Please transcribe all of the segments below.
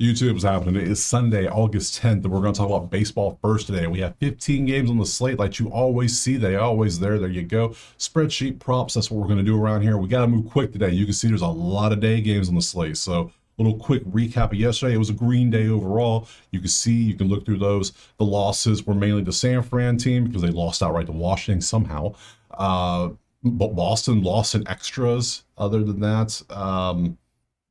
YouTube is happening. It is Sunday, August 10th, and we're going to talk about baseball first today. We have 15 games on the slate like you always see. They always there. There you go. Spreadsheet props. That's what we're going to do around here. We got to move quick today. You can see there's a lot of day games on the slate. So little quick recap of yesterday. It was a green day overall. You can see, you can look through those. The losses were mainly the San Fran team because they lost outright to Washington somehow. But Boston lost in extras other than that.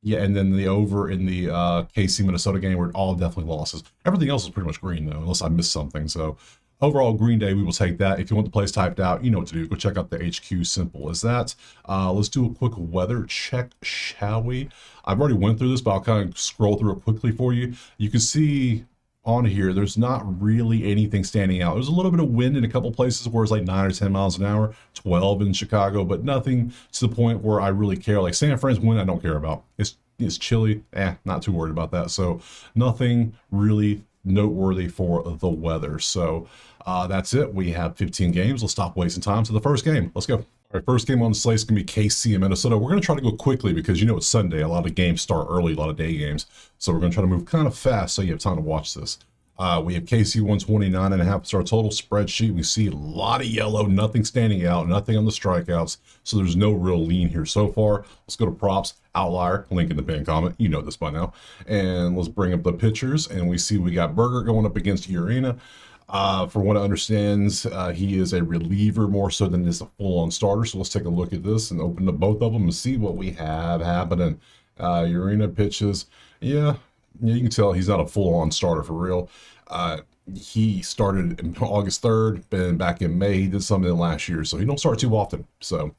Yeah, and then the over in the KC Minnesota game were all definitely losses. Everything else is pretty much green though, unless I missed something. So overall, green day, we will take that. If you want the plays typed out, you know what to do. Go check out the HQ. Simple as that. Let's do a quick weather check, shall we? I've already went through this, but I'll kind of scroll through it quickly for you. You can see on here, there's not really anything standing out. There's a little bit of wind in a couple places where it's like 9 or 10 miles an hour, 12 in Chicago, but nothing to the point where I really care. Like San Fran's wind, I don't care about. It's chilly, not too worried about that. So nothing really noteworthy for the weather. So that's it. We have 15 games. Let's stop wasting time. So the first game, let's go. All right, first game on the slate is going to be KC in Minnesota. We're going to try to go quickly because you know it's Sunday. A lot of games start early, a lot of day games. So we're going to try to move kind of fast so you have time to watch this. We have KC 129.5. It's our total spreadsheet. We see a lot of yellow, nothing standing out, nothing on the strikeouts. So there's no real lean here so far. Let's go to props, outlier, link in the pinned comment. You know this by now. And let's bring up the pitchers. And we see we got Berger going up against Urena. For what I understand, he is a reliever more so than is a full-on starter. So let's take a look at this and open up both of them and see what we have happening. Urena pitches. Yeah, you can tell he's not a full-on starter for real. He started August 3rd, been back in May. He did something last year, so he don't start too often. So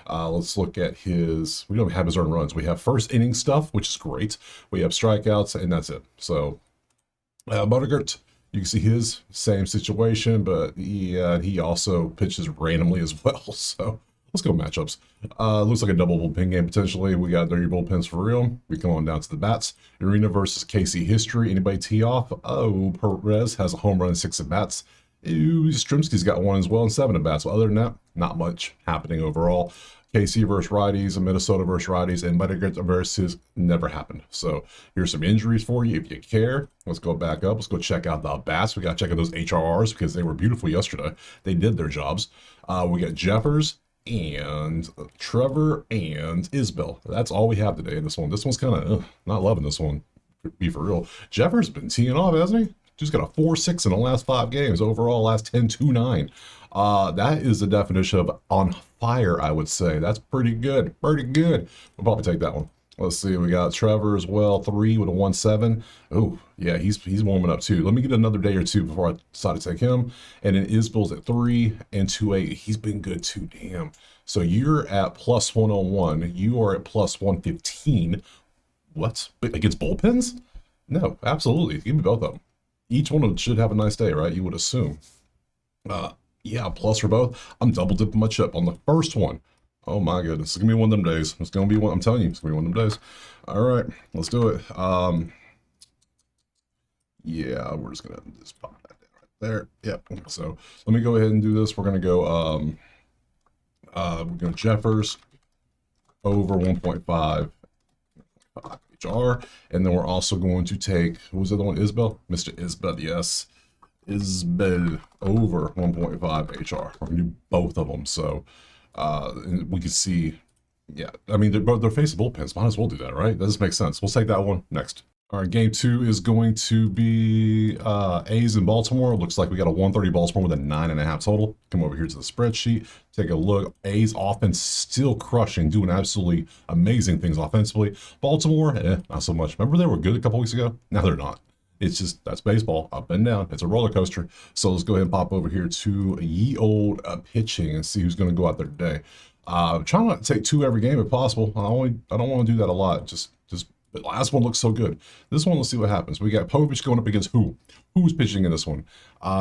let's look at his, we don't have his earned runs. We have first inning stuff, which is great. We have strikeouts, and that's it. So Buttergurt, you can see his same situation, but he also pitches randomly as well. So let's go matchups. Looks like a double bullpen game potentially. We got 30 bullpens for real. We come on down to the bats. Urena versus KC history. Anybody tee off? Oh, Perez has a home run and 6 at bats. Ooh, Strimsky's got 1 as well and 7 at bats. But other than that, not much happening overall. KC versus righties and Minnesota versus righties and Buttergurt versus never happened. So here's some injuries for you if you care. Let's go back up. Let's go check out the bats. We got to check out those HRRs because they were beautiful yesterday. They did their jobs. We got Jeffers and Trevor and Isbell. That's all we have today in this one. This one's kind of not loving this one, to be for real. Jeffers been teeing off, hasn't he? Just got a 4-6 in the last 5 games. Overall, last 10, 2-9. That is the definition of on fire, I would say. That's pretty good. Pretty good. We'll probably take that one. Let's see. We got Trevor as well, 3 with a 1-7. Oh, yeah, he's warming up too. Let me get another day or two before I decide to take him. And then Isbell's at 3 and 2-8. He's been good too. Damn. So you're at plus 101. You are at plus 115. What? Against bullpens? No, absolutely. Give me both of them. Each one of them should have a nice day, right? You would assume. Yeah, plus for both. I'm double dipping my chip on the first one. Oh my goodness, it's gonna be one of them days. It's gonna be one. I'm telling you, it's gonna be one of them days. All right, let's do it. Yeah, we're just gonna just pop that down right there. Yep. So let me go ahead and do this. We're gonna go. We're going Jeffers over 1.5 HR, and then we're also going to take, what was the other one? Isbell, Mr. Isbell, yes. Isbell over 1.5 HR. We're gonna do both of them. So and we can see, yeah, I mean, they're facing bullpens. Might as well do that, right? That just makes sense. We'll take that one next. All right, game 2 is going to be A's in Baltimore. Looks like we got a 130 Baltimore with a 9.5 total. Come over here to the spreadsheet, take a look. A's offense still crushing, doing absolutely amazing things offensively. Baltimore, not so much. Remember they were good a couple weeks ago? Now they're not. It's just, that's baseball, up and down. It's a roller coaster. So let's go ahead and pop over here to ye old pitching and see who's going to go out there today. Trying not to take 2 every game if possible. I don't want to do that a lot. Just the last one looks so good. This one, let's see what happens. We got Povich going up against who? Who's pitching in this one?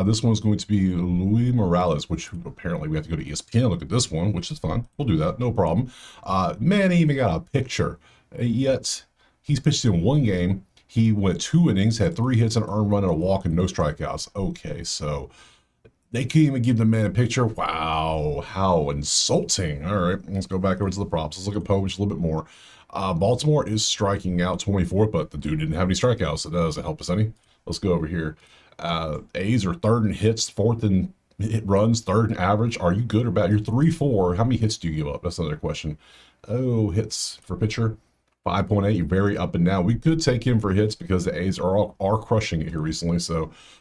This one's going to be Luis Morales, which apparently we have to go to ESPN and look at this one, which is fine. We'll do that, no problem. Man, he even got a picture. Yet he's pitched in 1 game. He went 2 innings, had 3 hits, an earned run, and a walk, and no strikeouts. Okay, so they can't even give the man a picture. Wow, how insulting. All right, let's go back over to the props. Let's look at Povich a little bit more. Baltimore is striking out 24th, but the dude didn't have any strikeouts, so that doesn't help us any. Let's go over here. A's are third in hits, fourth in hit runs, third in average. Are you good or bad? You're 3-4. How many hits do you give up? That's another question. Oh, hits for pitcher. 5.8, very up and down. We could take him for hits because the A's are crushing it here recently.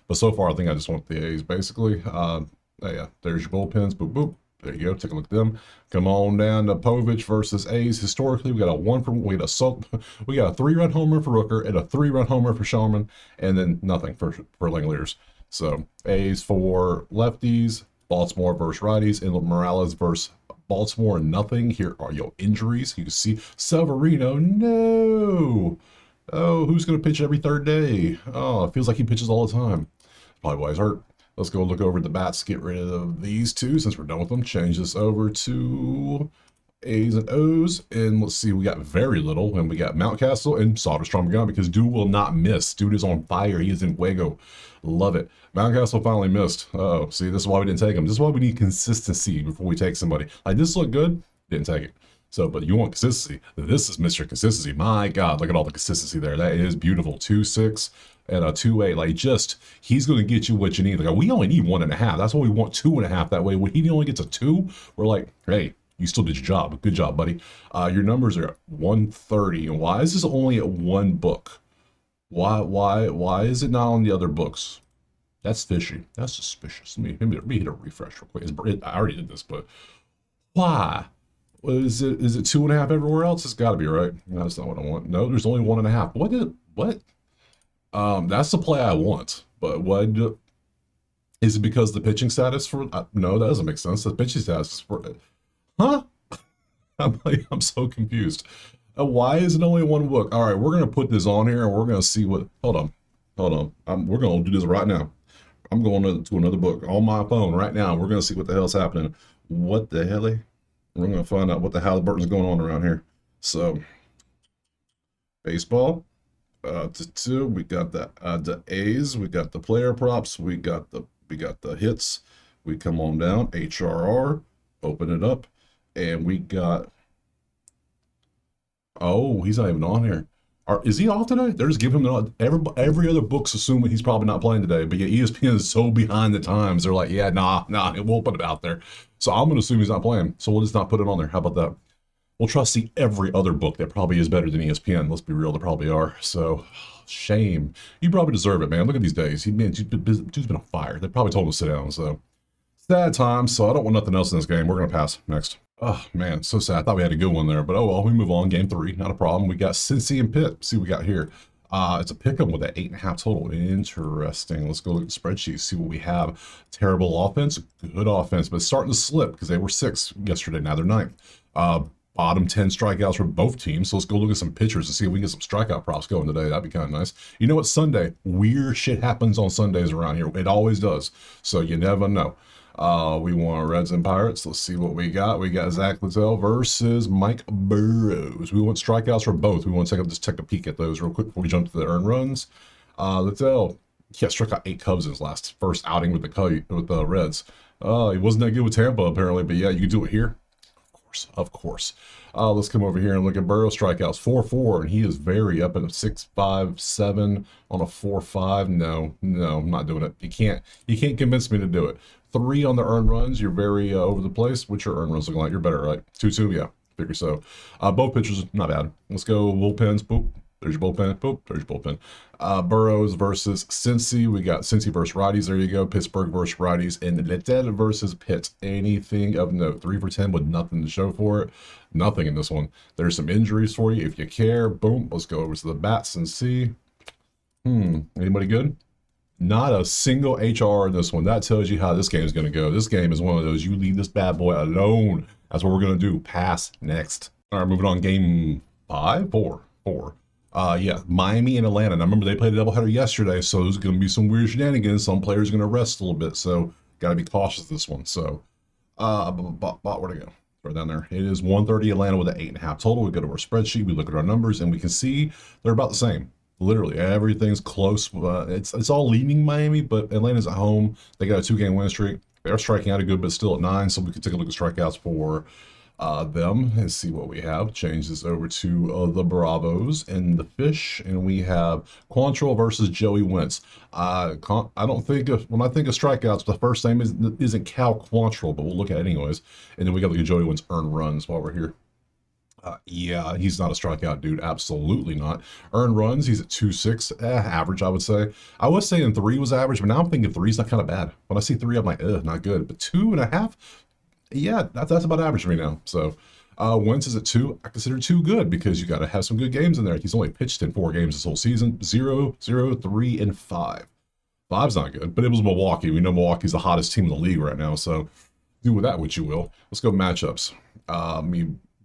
But so far, I think I just want the A's basically. Yeah, there's your bullpens. Boop, boop. There you go. Take a look at them. Come on down to Povich versus A's. Historically, we got a 3-run homer for Rooker and a 3-run homer for Sharman, and then nothing for Langoliers. So A's for lefties, Baltimore versus righties, and Morales versus Baltimore, nothing. Here are your injuries. You can see Severino. No. Oh, who's going to pitch every third day? Oh, it feels like he pitches all the time. Probably why he's hurt. Let's go look over the bats, get rid of these two since we're done with them. Change this over to A's and O's. And let's see, we got very little. And we got Mountcastle and Soderstrom gone because dude will not miss. Dude is on fire. He is in fuego. Love it. Mountcastle finally missed. Oh, see, this is why we didn't take him. This is why we need consistency before we take somebody. Like, this looked good. Didn't take it. So, but you want consistency. This is Mr. Consistency. My God, look at all the consistency there. That is beautiful. 2.6 and a 2.8. Like, he's going to get you what you need. Like, we only need 1.5. That's why we want 2.5. That way, when he only gets a 2, we're like, hey, you still did your job. Good job, buddy. Your numbers are at 130. And why is this only at one book? Why is it not on the other books? That's fishy. That's suspicious. Let me hit a refresh real quick. I already did this, but why? Is it 2.5 everywhere else? It's got to be right. No, that's not what I want. No, there's only 1.5. What? That's the play I want. But what is it because the pitching status for? No, that doesn't make sense. The pitching status is for. Huh? I'm so confused. Why is it only one book? All right, we're gonna put this on here and we're gonna see what. Hold on. We're gonna do this right now. I'm going to another book on my phone right now. We're gonna see what the hell's happening. What the hell? We're gonna find out what the Halliburton's going on around here. So, baseball. We got the A's. We got the player props. We got the hits. We come on down. HRR. Open it up, and we got. Oh, he's not even on here. Is he off today? They're just giving him every other book's assuming he's probably not playing today. But yeah, ESPN is so behind the times. They're like, yeah, nah, we'll put it out there. So I'm gonna assume he's not playing. So we'll just not put it on there. How about that? We'll trust every other book that probably is better than ESPN. Let's be real, they probably are. So shame. You probably deserve it, man. Look at these days. Dude's been on fire. They probably told him to sit down. So sad times. So I don't want nothing else in this game. We're gonna pass next. Oh, man, so sad. I thought we had a good one there, but oh well, we move on. Game 3, not a problem. We got Cincy and Pitt. See what we got here. It's a pick'em with that 8.5 total. Interesting. Let's go look at the spreadsheet, see what we have. Terrible offense, good offense, but it's starting to slip because they were 6th yesterday. Now they're 9th. Bottom 10 strikeouts for both teams. So let's go look at some pitchers and see if we can get some strikeout props going today. That'd be kind of nice. You know what? Sunday, weird shit happens on Sundays around here. It always does. So you never know. We want Reds and Pirates. Let's see what we got. We got Zach Littell versus Mike Burrows. We want strikeouts for both. We want to take a peek at those real quick before we jump to the earned runs. Littell, struck out 8 Cubs in his first outing with the Reds. He wasn't that good with Tampa apparently, but yeah, you can do it here. Of course. Let's come over here and look at Burrows strikeouts. 4.4, and he is very up at a 6.57 on a 4.5. No, I'm not doing it. You can't convince me to do it. 3 on the earned runs. You're very over the place. What's your earned runs looking like? You're better, right? 2.2, yeah. Figure so. Both pitchers, not bad. Let's go bullpens. Boop. There's your bullpen. Boop. There's your bullpen. Burrows versus Cincy. We got Cincy versus righties. There you go. Pittsburgh versus righties. And Littell versus Pitt. Anything of note? 3 for 10 with nothing to show for it. Nothing in this one. There's some injuries for you if you care. Boom. Let's go over to the bats and see. Anybody good? Not a single HR in this one. That tells you how this game is going to go. This game is one of those, you leave this bad boy alone. That's what we're going to do. Pass next. All right, moving on. Game 4. Yeah, Miami and Atlanta. Now, remember, they played a doubleheader yesterday, so there's going to be some weird shenanigans. Some players are going to rest a little bit, so got to be cautious this one. So, where'd it go? Right down there. It is 130 Atlanta with an 8.5 total. We go to our spreadsheet. We look at our numbers, and we can see they're about the same. Literally, everything's close. It's all leaning Miami, but Atlanta's at home. They got a 2-game win streak. They're striking out a good bit still at 9, so we can take a look at strikeouts for them and see what we have. Change this over to the Bravos and the Fish, and we have Quantrill versus Joey Wentz. I don't think when I think of strikeouts, the first name isn't Cal Quantrill, but we'll look at it anyways. And then we got to look at Joey Wentz earned runs while we're here. Yeah, he's not a strikeout dude. Absolutely not. Earned runs, he's at 2.6, average, I would say. I was saying 3 was average, but now I'm thinking 3's not kind of bad. When I see 3, I'm like, not good. But 2.5, yeah, that's about average for me now. So Wentz is at 2. I consider 2 good because you got to have some good games in there. He's only pitched in 4 games this whole season. 0, 0, 3, and 5. 5's not good, but it was Milwaukee. We know Milwaukee's the hottest team in the league right now, so do with that what you will. Let's go matchups.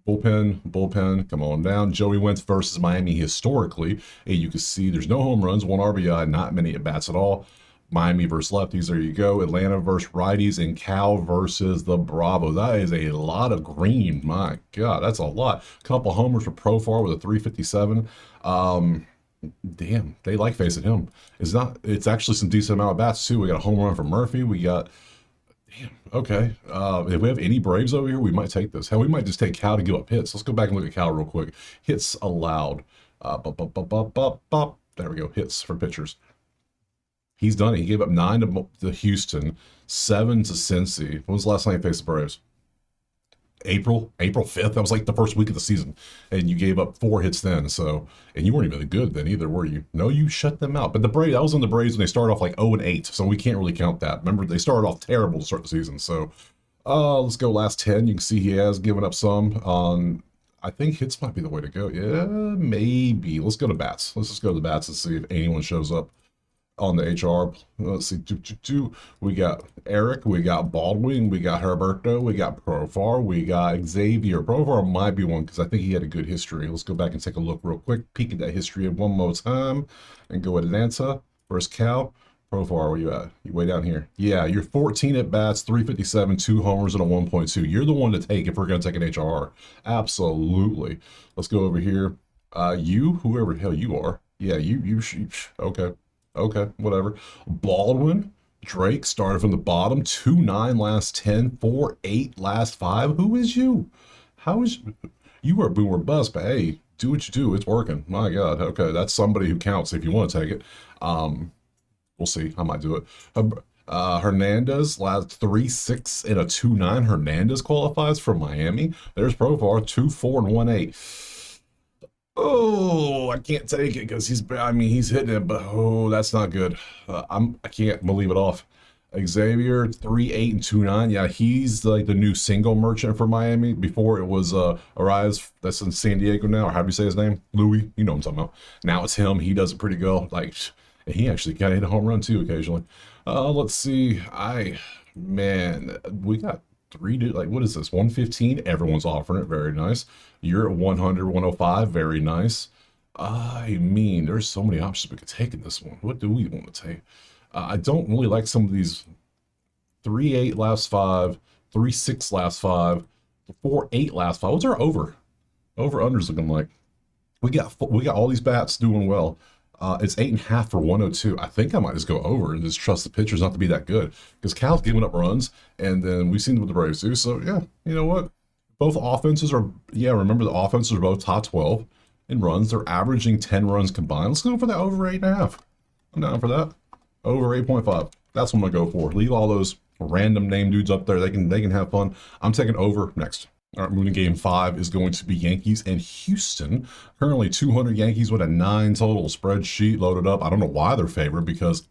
Bullpen, come on down. Joey Wentz versus Miami historically. Hey, you can see there's no home runs, 1 RBI, not many at-bats at all. Miami versus lefties, there you go. Atlanta versus righties, and Cal versus the Bravos. That is a lot of green. My God, that's a lot. Couple homers for Profar with a 357. Damn, they like facing him. It's actually some decent amount of bats too. We got a home run from Murphy. We got okay. If we have any Braves over here, we might take this. Hell, we might just take Cal to give up hits. Let's go back and look at Cal real quick. Hits allowed. There we go. Hits for pitchers. He's done it. He gave up 9 to Houston, 7 to Cincy. When was the last time he faced the Braves? April 5th. That was like the first week of the season. And you gave up 4 hits then. So, and you weren't even good then either, were you? No, you shut them out. But the Braves, I was on the Braves when they started off like 0-8. So we can't really count that. Remember, they started off terrible to start the season. So let's go last 10. You can see he has given up some on, I think hits might be the way to go. Yeah, maybe. Let's go to bats. Let's just go to the bats and see if anyone shows up on the HR. Let's see. We got Eric, we got Baldwin, we got Herberto, we got Profar, we got Xavier. Profar might be one because I think he had a good history. Let's go back and take a look real quick, peek at that history one more time, and go Atlanta versus Cal. Profar, where you at? You way down here. Yeah, you're 14 at bats, 357, 2 homers, and a 1.2. You're the one to take if we're going to take an HR. Absolutely. Let's go over here. Whoever the hell you are. Yeah, you okay. Okay, whatever. Baldwin, Drake started from the bottom, 2-9 last 10, 4-8 last 5. Who is you? How is you are boomer bust? But hey, do what you do. It's working. My God. Okay, that's somebody who counts if you want to take it. We'll see. I might do it. Hernandez, last 3-6 and a 2-9. Hernandez qualifies for Miami. There's Profar, 2-4 and 1-8. Oh, I can't take it because he's hitting it, but that's not good. I can't believe it off. Xavier, 3-8 and 2-9. Yeah, he's like the new single merchant for Miami. Before it was Arias, that's in San Diego now, or how do you say his name? Louis, you know what I'm talking about. Now it's him. He does it pretty good. Like, he actually got hit a home run too occasionally. Let's see. We got 3, like, what is this? 115. Everyone's offering it. Very nice. You're at 100, 105. Very nice. There's so many options we could take in this one. What do we want to take? I don't really like some of these 3-8 last 5, 3-6 last 5, 4-8 last 5. What's our over-unders looking like? We got all these bats doing well. It's 8.5 for 102. I think I might just go over and just trust the pitchers not to be that good because Cal's giving up runs, and then we've seen what the Braves do. So yeah, you know what? Both offenses are, remember the offenses are both top 12 in runs. They're averaging 10 runs combined. Let's go for that over 8.5. I'm down for that. Over 8.5. That's what I'm gonna go for. Leave all those random name dudes up there. They can have fun. I'm taking over next. All right, moving to game 5 is going to be Yankees and Houston. Currently 200 Yankees with a 9 total. Spreadsheet loaded up. I don't know why they're favored because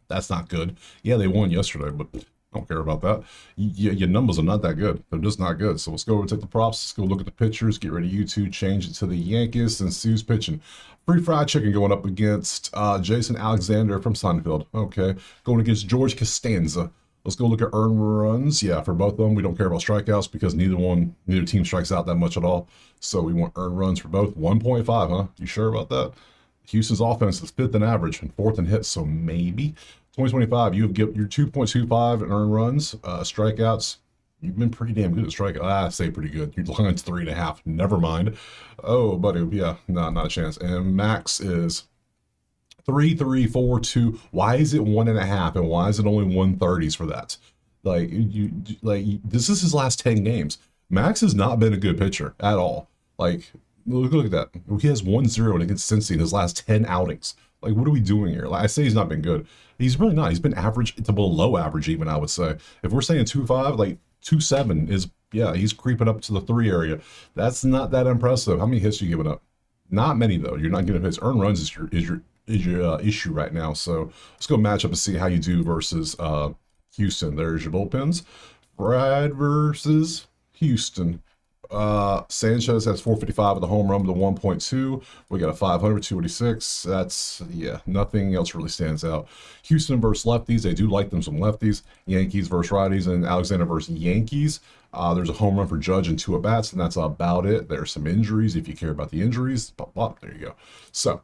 that's not good. Yeah, they won yesterday, but I don't care about that. Your numbers are not that good. They're just not good. So let's go over and take the props. Let's go look at the pitchers. Get ready, YouTube. Change it to the Yankees and see who's pitching. Free fried chicken going up against Jason Alexander from Seinfeld. Okay, going against George Costanza. Let's go look at earned runs. Yeah, for both of them, we don't care about strikeouts because neither team strikes out that much at all. So we want earned runs for both. 1.5, huh? You sure about that? Houston's offense is 5th in average and 4th in hits, so maybe. 2025, you have your 2.25 in earned runs. Strikeouts, you've been pretty damn good at strikeouts. I say pretty good. Your line's 3.5. Never mind. Oh, buddy, yeah, no, not a chance. And max is 3, 3, 4, 2. Why is it 1.5? And why is it only 130s for that? Like this is his last 10 games. Max has not been a good pitcher at all. Like, look at that. He has 1-0 against Cincy in his last 10 outings. Like, what are we doing here? Like, I say he's not been good. He's really not. He's been average to below average even, I would say. If we're saying 2.5, like 2.7 is, yeah, he's creeping up to the 3 area. That's not that impressive. How many hits are you giving up? Not many, though. You're not giving hits. Earned runs is your issue right now. So let's go match up and see how you do versus Houston. There's your bullpens. Brad versus Houston. Sanchez has 455 with a home run with a 1.2. We got a 500, 286. That's, yeah, nothing else really stands out. Houston versus lefties. They do like them some lefties. Yankees versus righties, and Alexander versus Yankees. There's a home run for Judge and 2 at-bats, and that's about it. There's some injuries if you care about the injuries. Blah, blah, there you go. So,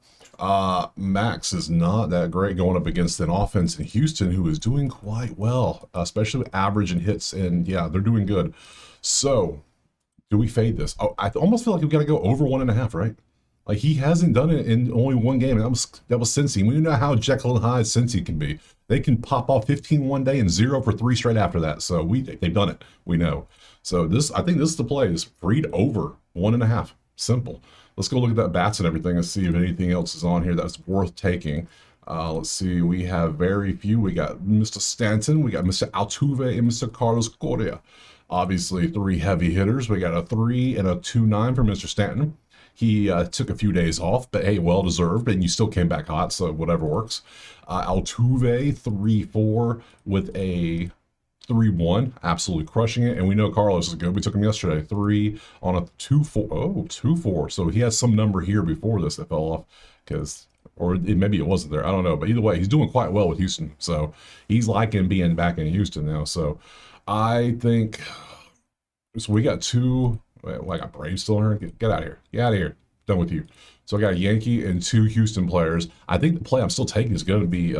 Max is not that great going up against an offense in Houston who is doing quite well, especially with average and hits, and yeah, they're doing good. So, do we fade this? Oh, I almost feel like we've got to go over 1.5, right? Like, he hasn't done it in only one game, and that was Cincy. We know how Jekyll and Hyde Cincy can be. They can pop off 15 one day and 0 for 3 straight after that. So they've done it. We know. So I think this is the play. Is read over 1.5. Simple. Let's go look at that bats and everything and see if anything else is on here that's worth taking. Let's see. We have very few. We got Mr. Stanton. We got Mr. Altuve and Mr. Carlos Correa. Obviously, 3 heavy hitters. We got a 3 and a 2.9 for Mr. Stanton. He took a few days off, but hey, well deserved, and you still came back hot, so whatever works. Altuve, 3.4 with a 3.1, absolutely crushing it. And we know Carlos is good. We took him yesterday, 3 on a 2.4. Oh, 2.4. So he has some number here before this that fell off, maybe it wasn't there. I don't know. But either way, he's doing quite well with Houston. So he's liking being back in Houston now. So I think, so we got 2. Well, I got Braves still in here. Get out of here. Get out of here. Done with you. So I got a Yankee and 2 Houston players. I think the play I'm still taking is going to be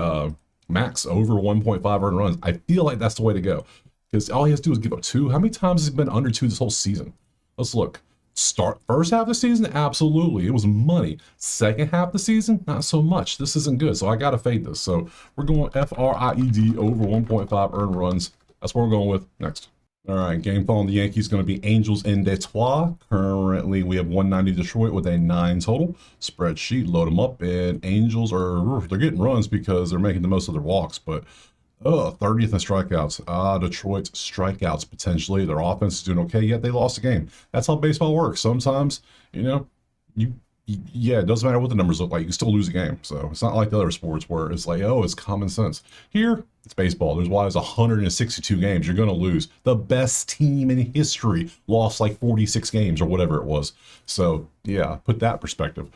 Max over 1.5 earned runs. I feel like that's the way to go because all he has to do is give up 2. How many times has he been under 2 this whole season? Let's look. Start first half of the season, absolutely. It was money. Second half of the season, not so much. This isn't good. So I got to fade this. So we're going FRIED over 1.5 earned runs. That's what we're going with next. All right, game following the Yankees going to be Angels in Detroit. Currently, we have 190 Detroit with a 9 total. Spreadsheet, load them up, and Angels they're getting runs because they're making the most of their walks, but 30th in strikeouts. Detroit's strikeouts potentially. Their offense is doing okay, yet they lost a game. That's how baseball works. Sometimes, yeah, it doesn't matter what the numbers look like. You can still lose a game. So it's not like the other sports where it's like, oh, it's common sense. Here, it's baseball. There's 162 games. You're going to lose. The best team in history lost like 46 games or whatever it was. So, yeah, put that perspective.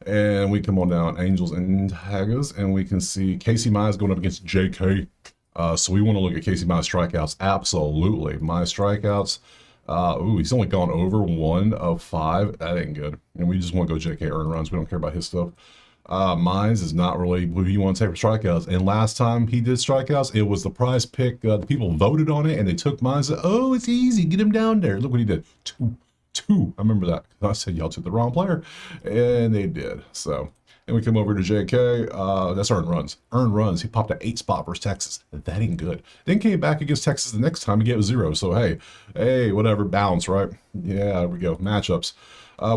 And we come on down, Angels and Tigers, and we can see KCMIN is going up against JK. So we want to look at KCMIN's strikeouts. Absolutely. My strikeouts. He's only gone over 1 of 5. That ain't good. And we just want to go JK earn runs. We don't care about his stuff. Mines is not really who you want to take for strikeouts. And last time he did strikeouts, it was the prize pick. The people voted on it, and they took mine and said, oh, it's easy. Get him down there. Look what he did. 2. I remember that. I said y'all took the wrong player. And they did. So, and we come over to JK. That's earned runs. Earned runs. He popped an 8 spot versus Texas. That ain't good. Then came back against Texas the next time. He gave 0. So, hey, whatever. Balance, right? Yeah, there we go. Matchups.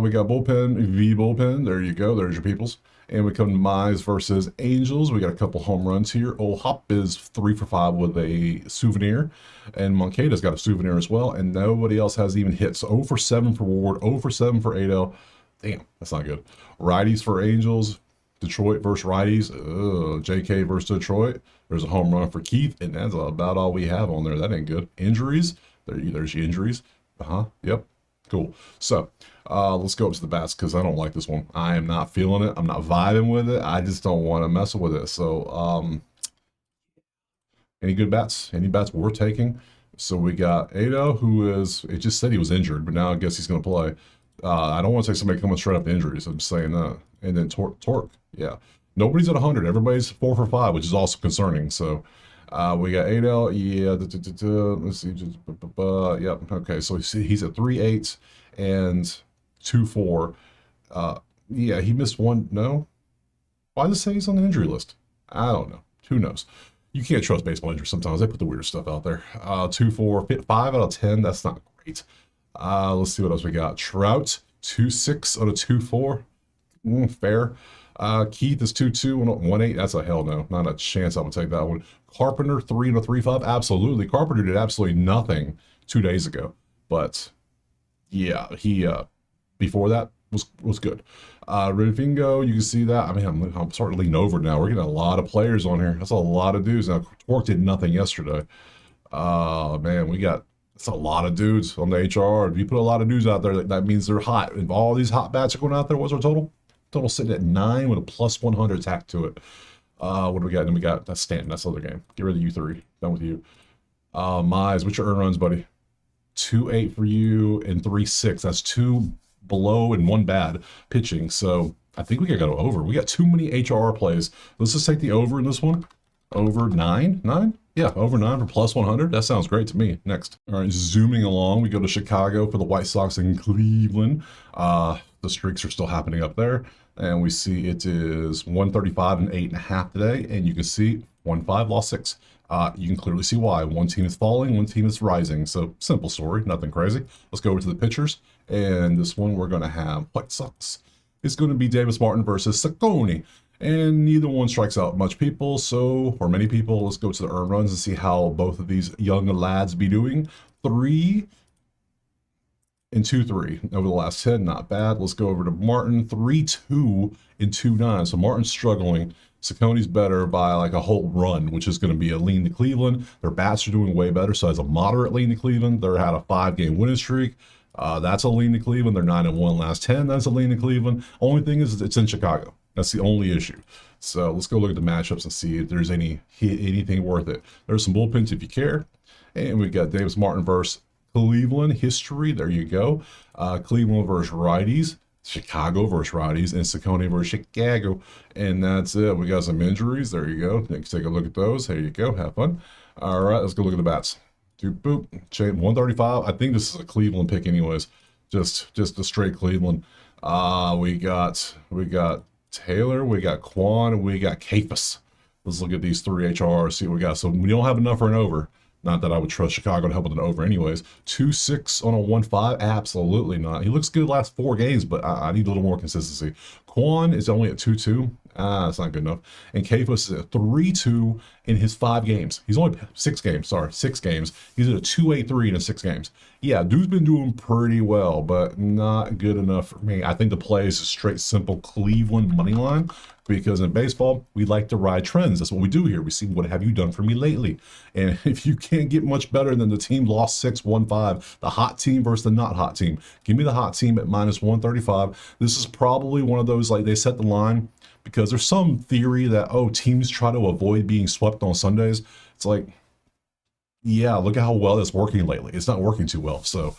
We got bullpen, bullpen. There you go. There's your peoples. And we come to Mize versus Angels. We got a couple home runs here. Old Hop is 3 for 5 with a souvenir. And Moncada's got a souvenir as well. And nobody else has even hit. So 0 for 7 for Ward, 0 for 7 for Adel. Damn, that's not good. Righties for Angels. Detroit versus righties. JK versus Detroit. There's a home run for Keith. And that's about all we have on there. That ain't good. Injuries. There's your injuries. Yep. Cool. So let's go up to the bats because I don't like this one. I am not feeling it. I'm not vibing with it. I just don't want to mess with it. So any good bats? Any bats worth taking? So we got Ado, it just said he was injured, but now I guess he's going to play. I don't want to take somebody coming straight up to injuries. I'm just saying that. And then Torque. Yeah. Nobody's at 100. Everybody's 4 for 5, which is also concerning. So we got Adel. Yeah. Let's see. Yep. Okay. So he's at 3.8 and 2.4. Yeah. He missed 1. No. Why does it say he's on the injury list? I don't know. Who knows? You can't trust baseball injuries sometimes. They put the weird stuff out there. 2.4, 5 out of 10. That's not great. Let's see what else we got. Trout, 2.6 on a 2.4. Fair. Keith is 2.2 on a 1.8. That's a hell no. Not a chance I would take that one. Carpenter, 3 on a 3.5. Absolutely. Carpenter did absolutely nothing 2 days ago. But yeah, he before that was good. Redfingo, you can see that. I mean, I'm starting to lean over now. We're getting a lot of players on here. That's a lot of dudes. Now, Torque did nothing yesterday. Man, it's a lot of dudes on the HR. If you put a lot of dudes out there, that means they're hot. If all these hot bats are going out there, what's our total? Total sitting at 9 with a plus 100 tack to it. What do we got? Then we got that's Stanton. That's the other game. Get rid of you three. Done with you. Mize, what's your earn runs, buddy? 2.8 for you and 3.6. That's 2 below and 1 bad pitching. So I think we gotta go over. We got too many HRR plays. Let's just take the over in this one. Over 9? 9? Yeah, over 9 for plus 100. That sounds great to me. Next. All right, zooming along, we go to Chicago for the White Sox in Cleveland. The streaks are still happening up there. And we see it is 135 and 8.5 today. And you can see 1-5, lost 6. You can clearly see why. One team is falling, one team is rising. So simple story, nothing crazy. Let's go over to the pitchers. And this one we're going to have White Sox. It's going to be Davis Martin versus Saccone. And neither one strikes out much people, or many people. Let's go to the earn runs and see how both of these young lads be doing. 3 and 2.3 over the last 10, not bad. Let's go over to Martin, 3.2 and 2.9. So Martin's struggling. Saccone's better by like a whole run, which is going to be a lean to Cleveland. Their bats are doing way better, so as a moderate lean to Cleveland. They're had a 5-game winning streak. That's a lean to Cleveland. They're 9-1 last 10. That's a lean to Cleveland. Only thing is it's in Chicago. That's the only issue. So let's go look at the matchups and see if there's anything worth it. There's some bullpens if you care. And we got Davis Martin versus Cleveland history. There you go. Cleveland versus righties. Chicago versus righties. And Saccone versus Chicago. And that's it. We got some injuries. There you go. Let's take a look at those. There you go. Have fun. All right. Let's go look at the bats. Boop. Chain 135. I think this is a Cleveland pick anyways. Just a straight Cleveland. We got Taylor, we got Quan, we got Kafus. Let's look at these 3 HRs, see what we got. So we don't have enough for an over. Not that I would trust Chicago to help with an over anyways. 2.6 on a 1.5? Absolutely not. He looks good last 4 games, but I need a little more consistency. Quan is only at 2.2. That's not good enough. And Kafus is at 3.2 in his 5 games. He's only 6 games. He's at a 2.83 in 6 games. Yeah, dude's been doing pretty well, but not good enough for me. I think the play is a straight, simple Cleveland money line, because in baseball, we like to ride trends. That's what we do here. We see, what have you done for me lately? And if you can't get much better than the team lost 6-1-5, the hot team versus the not hot team, give me the hot team at minus 135. This is probably one of those, like, they set the line because there's some theory that, teams try to avoid being swept on Sundays. It's like, yeah, look at how well it's working lately. It's not working too well. So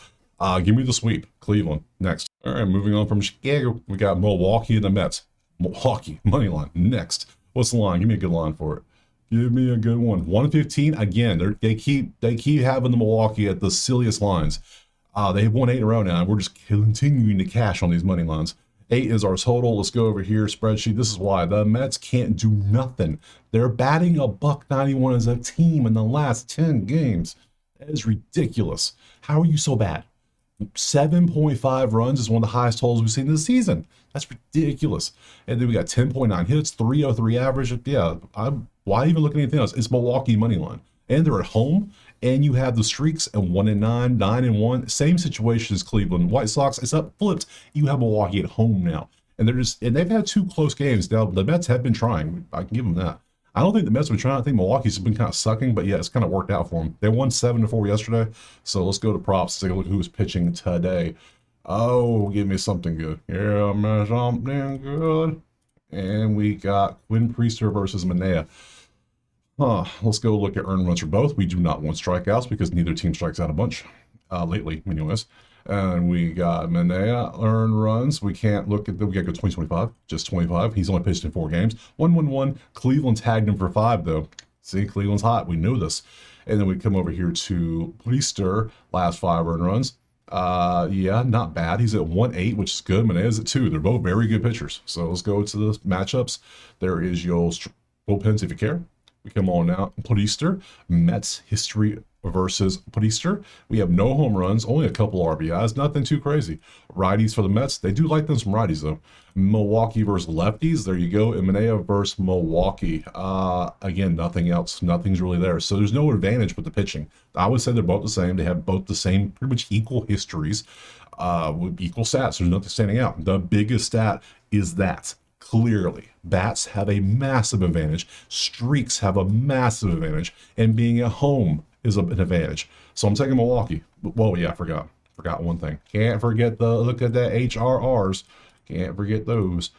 give me the sweep. Cleveland next. All right, moving on from Chicago, we got Milwaukee and the Mets. Milwaukee money line next. What's the line? Give me a good line for it. Give me a good one. 115 again. They keep having the Milwaukee at the silliest lines. They have won 8 in a row now, and we're just continuing to cash on these money lines. 8 is our total. Let's go over here, spreadsheet. This is why the Mets can't do nothing. They're batting $191 as a team in the last 10 games. That is ridiculous. How are you so bad? 7.5 runs is one of the highest totals we've seen this season. That's ridiculous. And then we got 10.9 hits, 303 average. Yeah, why even look at anything else? It's Milwaukee money line, and they're at home. And you have the streaks at 1-9, 9-1. Same situation as Cleveland. White Sox, it's up flipped. You have Milwaukee at home now, and they've had 2 close games. Now the Mets have been trying. I can give them that. I don't think the Mets have been trying. I think Milwaukee's been kind of sucking, but yeah, it's kind of worked out for them. They won 7-4 yesterday. So let's go to props. Take a look at who's pitching today. Oh, give me something good. Yeah, man, something good. And we got Quinn Priester versus Manea. Let's go look at earned runs for both. We do not want strikeouts because neither team strikes out a bunch lately, anyways. And we got Manea earned runs. We can't look at we got to go 2025, just 25. He's only pitched in 4 games. 1-1-1. Cleveland tagged him for 5 though. See, Cleveland's hot. We knew this. And then we come over here to Priester, last 5 earned runs. Yeah, not bad. He's at 1.8, which is good. Manea's at 2. They're both very good pitchers. So let's go to the matchups. There is your bullpens if you care. We come on now. Priester, Mets history versus Priester. We have no home runs, only a couple RBIs, nothing too crazy. Righties for the Mets. They do like them some righties, though. Milwaukee versus lefties. There you go. Emanea versus Milwaukee. Again, nothing else. Nothing's really there. So there's no advantage with the pitching. I would say they're both the same. They have both the same, pretty much equal histories, with equal stats. There's nothing standing out. The biggest stat is that. Clearly, bats have a massive advantage. Streaks have a massive advantage. And being at home is an advantage. So I'm taking Milwaukee. Whoa, yeah, I forgot one thing. Can't forget look at the HRRs. Can't forget those.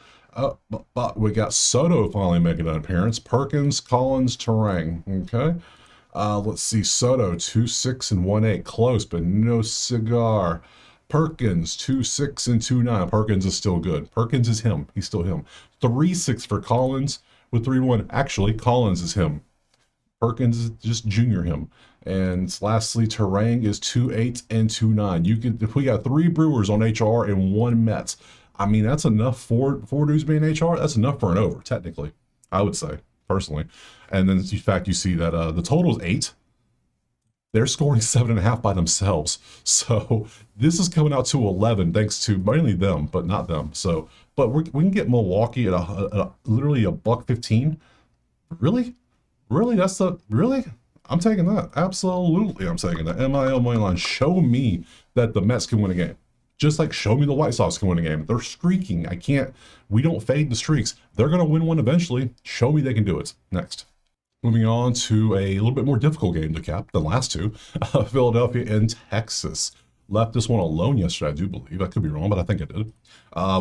But we got Soto finally making an appearance. Perkins, Collins, Terang. Okay. Let's see. Soto 2.6 and 1.8. Close, but no cigar. Perkins 2.6 and 2.9. Perkins is still good. Perkins is him. He's still him. 3.6 for Collins with 3.1. Actually, Collins is him. Perkins is just junior him. And lastly, Terang is 2.8 and 2.9. You can, if we got 3 Brewers on HR and 1 Mets, I mean, that's enough for 4 dudes being HR. That's enough for an over, technically, I would say, personally. And then, in fact, you see that the total is 8. They're scoring 7.5 by themselves. So this is coming out to 11, thanks to mainly them, but not them. So, but we can get Milwaukee at literally $1.15. Really? Really? I'm taking that. Absolutely, I'm taking that. MIL Moneyline. Show me that the Mets can win a game. Just like show me the White Sox can win a game. They're streaking. We don't fade the streaks. They're going to win one eventually. Show me they can do it. Next. Moving on to a little bit more difficult game to cap than the last two. Philadelphia and Texas. Left this one alone yesterday, I do believe. I could be wrong, but I think I did.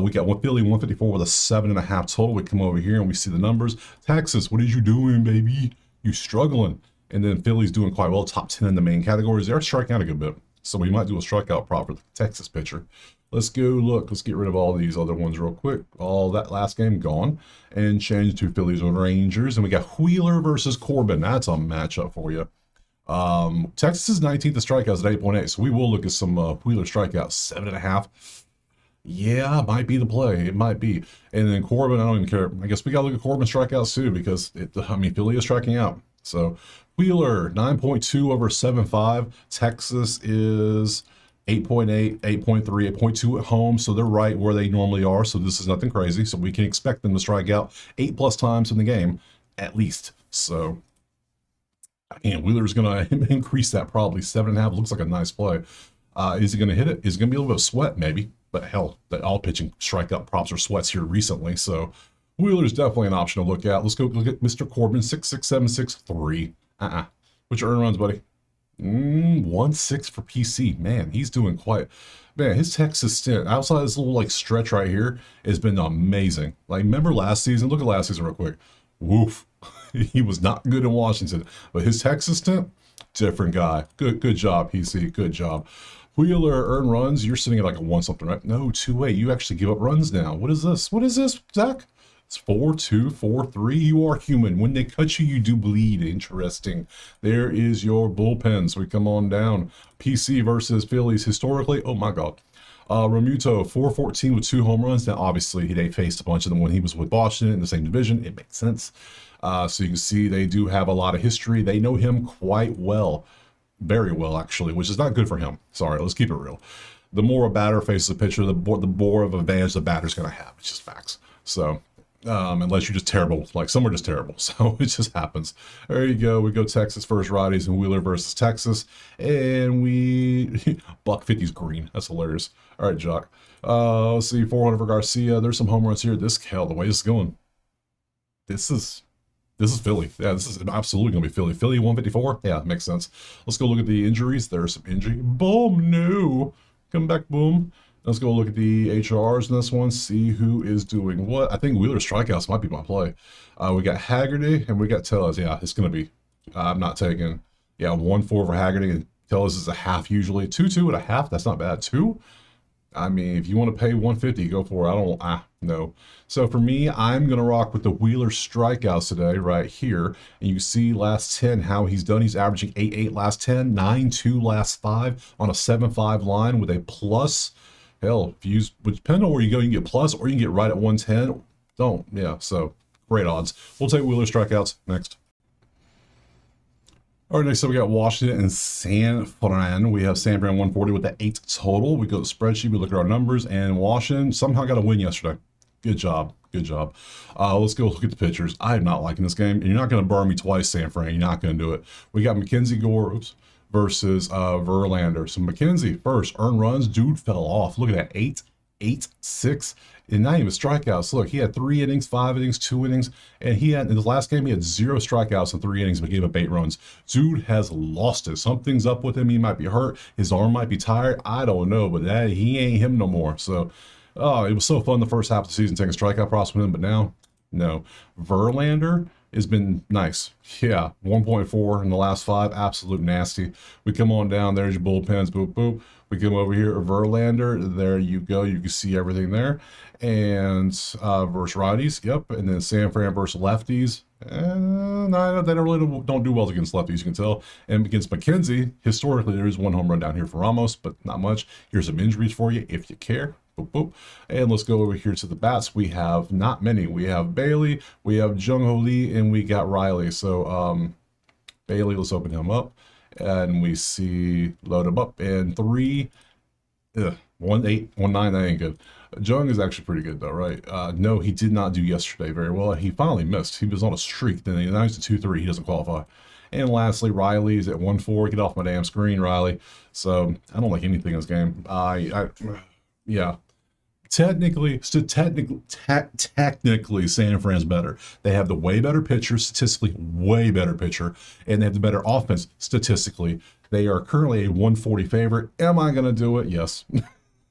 We got Philly 154 with a 7.5 total. We come over here and we see the numbers. Texas, what are you doing, baby? You struggling. And then Philly's doing quite well, top 10 in the main categories. They're striking out a good bit. So we might do a strikeout prop for the Texas pitcher. Let's go look. Let's get rid of all these other ones real quick. All that last game gone. And change to Phillies and Rangers. And we got Wheeler versus Corbin. That's a matchup for you. Texas is 19th in strikeouts at 8.8. So we will look at some Wheeler strikeouts. 7.5. Yeah, might be the play. It might be. And then Corbin, I don't even care. I guess we got to look at Corbin strikeouts too because, Philly is striking out. So Wheeler, 9.2 over 7.5. Texas is 8.8, 8.3, 8.2 at home. So they're right where they normally are. So this is nothing crazy. So we can expect them to strike out 8+ times in the game, at least. So, again, Wheeler's going to increase that probably. 7.5 looks like a nice play. Is he going to hit it? Is it going to be a little bit of sweat? Maybe. But hell, that all pitching strikeout props are sweats here recently. So Wheeler's definitely an option to look at. Let's go look at Mr. Corbin, 6.676.3. What's your earn runs, buddy? 1.6 for PC. Man, he's doing quite. Man, his Texas stint outside this little stretch right here has been amazing. Remember last season? Look at last season real quick. Woof. He was not good in Washington, but his Texas stint, different guy. Good job, PC. Good job. Wheeler earn runs. You're sitting at a 1 something, right? No, 2.8. You actually give up runs now. What is this? What is this, Zach? It's 4.2, 4.3. You are human. When they cut you, you do bleed. Interesting. There is your bullpen. So we come on down. PC versus Phillies historically. Oh my God. Romuto, 4.14 with 2 home runs. Now, obviously, they faced a bunch of them when he was with Boston in the same division. It makes sense. So you can see they do have a lot of history. They know him quite well. Very well, actually, which is not good for him. Sorry, let's keep it real. The more a batter faces a pitcher, the more of an advantage the batter's going to have. It's just facts. So, unless you're just terrible, some are just terrible. So it just happens. There you go. We go Texas versus righties and Wheeler versus Texas. And we $1.50's green. That's hilarious. All right, Jock. Let's see, 400 for Garcia. There's some home runs here. The way this is going. This is Philly. Yeah, this is absolutely going to be Philly. Philly 154? Yeah, makes sense. Let's go look at the injuries. There's some injury. Boom, no. Come back, boom. Let's go look at the HRs in this one, see who is doing what. I think Wheeler strikeouts might be my play. We got Haggerty and we got Tellez. Yeah, it's going to be. I'm not taking. Yeah, 1.4 for Haggerty and Tellez is a half usually. 2.2 and a half. That's not bad. 2. I mean, if you want to pay 150, go for it. No. So for me, I'm going to rock with the Wheeler strikeouts today right here. And you see last 10, how he's done. He's averaging 8.8 last 10, 9.2 last 5 on a 7.5 line with a plus. Hell, if you use, depending on where you go, you can get plus or you can get right at 110. Don't. Yeah, so great odds. We'll take Wheeler strikeouts next. All right, next up we got Washington and San Fran. We have San Fran 140 with the 8 total. We go to the spreadsheet, we look at our numbers, and Washington somehow got a win yesterday. Good job. Good job. Let's go look at the pitchers. I'm not liking this game. You're not going to burn me twice, San Fran. You're not going to do it. We got Mackenzie Gore versus Verlander. So Mackenzie first, earned runs. Dude fell off. Look at that. 8-6. And not even strikeouts. Look, he had 3 innings, 5 innings, 2 innings, and he had in his last game he had 0 strikeouts in 3 innings, but gave up 8 runs. Dude has lost it. Something's up with him. He might be hurt. His arm might be tired. I don't know, but that he ain't him no more. So, oh, it was so fun the first half of the season taking strikeout props with him, but now, no. Verlander has been nice. Yeah, 1.4 in the last 5. Absolute nasty. We come on down. There's your bullpens. Boop, boop. We come over here. Verlander. There you go. You can see everything there. And versus righties. Yep. And then San Fran versus lefties. No, they don't do well against lefties, you can tell. And against McKenzie, historically, there's 1 home run down here for Ramos, but not much. Here's some injuries for you if you care. Boop, boop. And let's go over here to the bats. We have not many. We have Bailey, we have Jung-Ho Lee, and we got Riley. So Bailey, let's open him up. And we see load him up. And 3, 1-8, 1-9, that ain't good. Jung is actually pretty good though, right? No, he did not do yesterday very well. He finally missed. He was on a streak. Then now he's at 2-3. He doesn't qualify. And lastly, Riley's at 1-4. Get off my damn screen, Riley. So I don't like anything in this game. Yeah. Technically, San Fran's better. They have the way better pitcher, statistically way better pitcher, and they have the better offense statistically. They are currently a 140 favorite. Am I going to do it? Yes.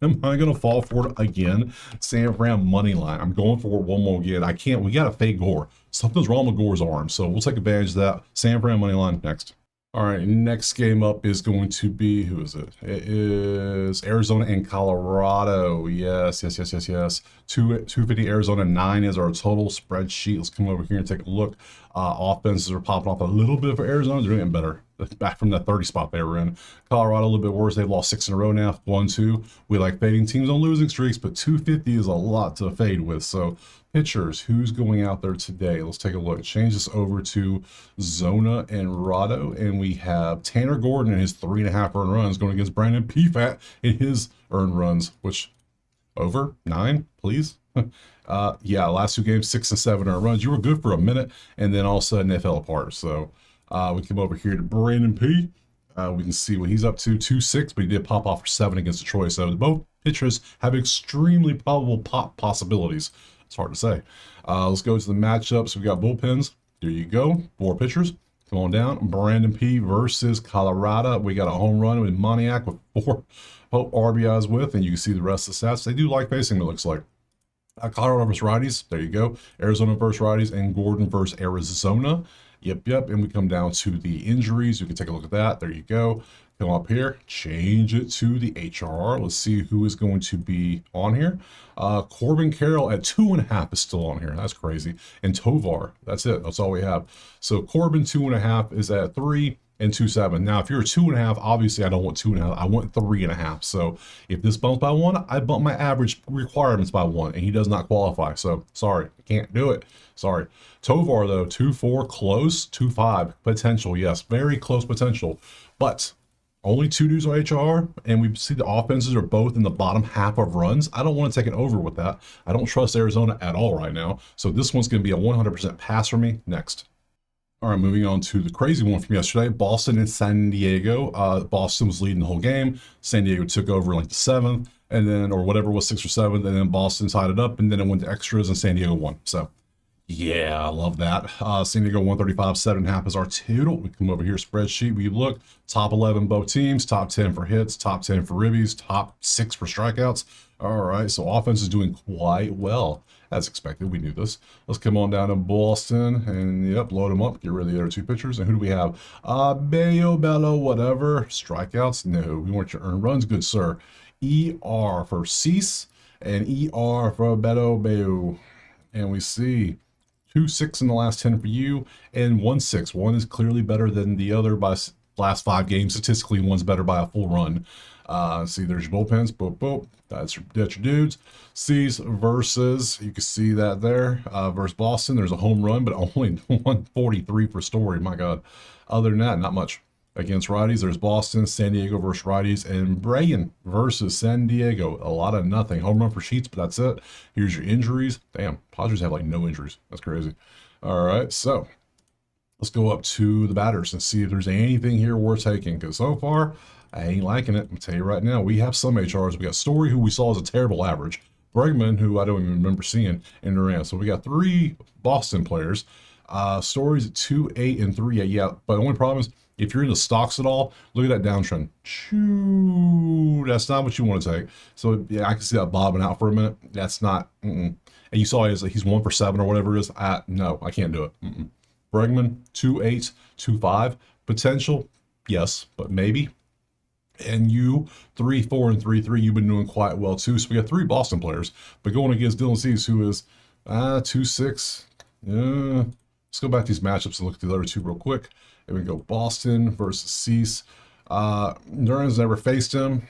Am I going to fall for it again? San Fran money line. I'm going for it one more again. I can't. We got to fade Gore. Something's wrong with Gore's arm, so we'll take advantage of that. San Fran money line next. All right, next game up is going to be, who is it? It is Arizona and Colorado. Yes. 250 Arizona, 9 is our total spreadsheet. Let's come over here and take a look. Offenses are popping off a little bit for Arizona. They're getting better. Back from that 30 spot they were in. Colorado a little bit worse. They've lost 6 in a row now. 1-2. We like fading teams on losing streaks, but 250 is a lot to fade with. So pitchers, who's going out there today? Let's take a look. Change this over to Zona and Rado, and we have Tanner Gordon and his 3.5 earned runs going against Brandon Pfat in his earned runs, which over 9, please. Yeah, last 2 games 6 and 7 earned runs. You were good for a minute, and then all of a sudden it fell apart. So we come over here to Brandon P. We can see what he's up to, 2-6, but he did pop off for 7 against Detroit. So both pitchers have extremely probable pop possibilities. It's hard to say. Let's go to the matchups. We got bullpens. There you go. 4 pitchers. Come on down. Brandon P versus Colorado. We got a home run with Moniak with 4 RBIs with, and you can see the rest of the stats. They do like facing, it looks like. Colorado versus righties. There you go. Arizona versus righties, and Gordon versus Arizona. Yep. And we come down to the injuries. You can take a look at that. There you go. Come up here, change it to the HRR. Let's see who is going to be on here. Corbin Carroll at 2.5 is still on here. That's crazy. And Tovar, that's it. That's all we have. So Corbin 2.5 is at 3 and 2.7. Now, if you're a 2.5, obviously I don't want 2.5. I want 3.5. So if this bumps by 1, I bump my average requirements by 1, and he does not qualify. So sorry, I can't do it. Sorry. Tovar though, 2.4 close, 2.5 potential. Yes, very close potential, but only 2 dudes on HR, and we see the offenses are both in the bottom half of runs. I don't want to take an over with that. I don't trust Arizona at all right now. So this one's going to be a 100% pass for me. Next. All right, moving on to the crazy one from yesterday, Boston and San Diego. Boston was leading the whole game. San Diego took over like the 7th, and then, or whatever was 6th or 7th, and then Boston tied it up, and then it went to extras, and San Diego won. So yeah, I love that. San Diego 135, 7.5 is our total. We come over here, spreadsheet. We look, top 11 both teams, top 10 for hits, top 10 for ribbies, top 6 for strikeouts. All right, so offense is doing quite well, as expected. We knew this. Let's come on down to Boston and, yep, load them up, get rid of the other 2 pitchers. And who do we have? Bello, whatever. Strikeouts? No, we want your earned runs. Good, sir. ER for Cease and ER for Bello. And we see 2.6 in the last 10 for you, and 1.6. One is clearly better than the other by last 5 games, statistically, one's better by a full run. See, there's your bullpens. Boop, boop. That's your dudes. C's versus, you can see that there, versus Boston. There's a home run, but only 143 per Story. My God. Other than that, not much. Against righties, there's Boston, San Diego versus righties, and Bragan versus San Diego. A lot of nothing. Home run for Sheets, but that's it. Here's your injuries. Damn, Padres have like no injuries. That's crazy. All right, so let's go up to the batters and see if there's anything here worth taking, because so far, I ain't liking it. I'll tell you right now, we have some HRs. We got Story, who we saw as a terrible average. Bregman, who I don't even remember seeing, and Duran. So we got 3 Boston players. Story's at 2.8 and 3.8. Yeah, but the only problem is, if you're into stocks at all, look at that downtrend. Choo, that's not what you want to take. So yeah, I can see that bobbing out for a minute. That's not. And you saw he's 1 for 7 or whatever it is. No, I can't do it. Bregman 2.8, 2.5 potential, yes, but maybe. And you 3.4 and 3.3. You've been doing quite well too. So we got 3 Boston players, but going against Dylan Cease, who is 2.6. Yeah. Let's go back to these matchups and look at the other 2 real quick. And we go Boston versus Cease. Duran's never faced him.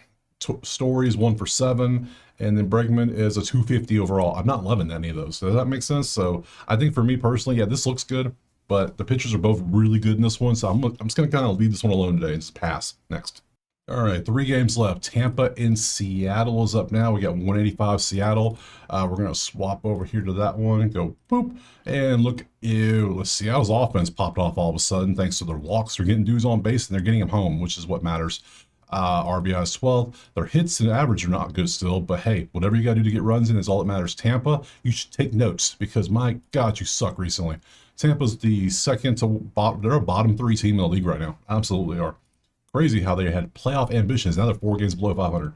Story's 1 for 7. And then Bregman is a 250 overall. I'm not loving any of those. Does that make sense? So I think for me personally, yeah, this looks good. But the pitchers are both really good in this one. So I'm just going to kind of leave this one alone today and just pass. Next. All right, 3 games left. Tampa and Seattle is up now. We got 185 Seattle. We're going to swap over here to that one. Go boop. And look, ew, Seattle's offense popped off all of a sudden thanks to their walks. They're getting dudes on base, and they're getting them home, which is what matters. RBI is 12. Their hits and average are not good still, but hey, whatever you got to do to get runs in is all that matters. Tampa, you should take notes because, my God, you suck recently. Tampa's the second to bottom. They're a bottom 3 team in the league right now. Absolutely are. Crazy how they had playoff ambitions. Now they're 4 games below 500.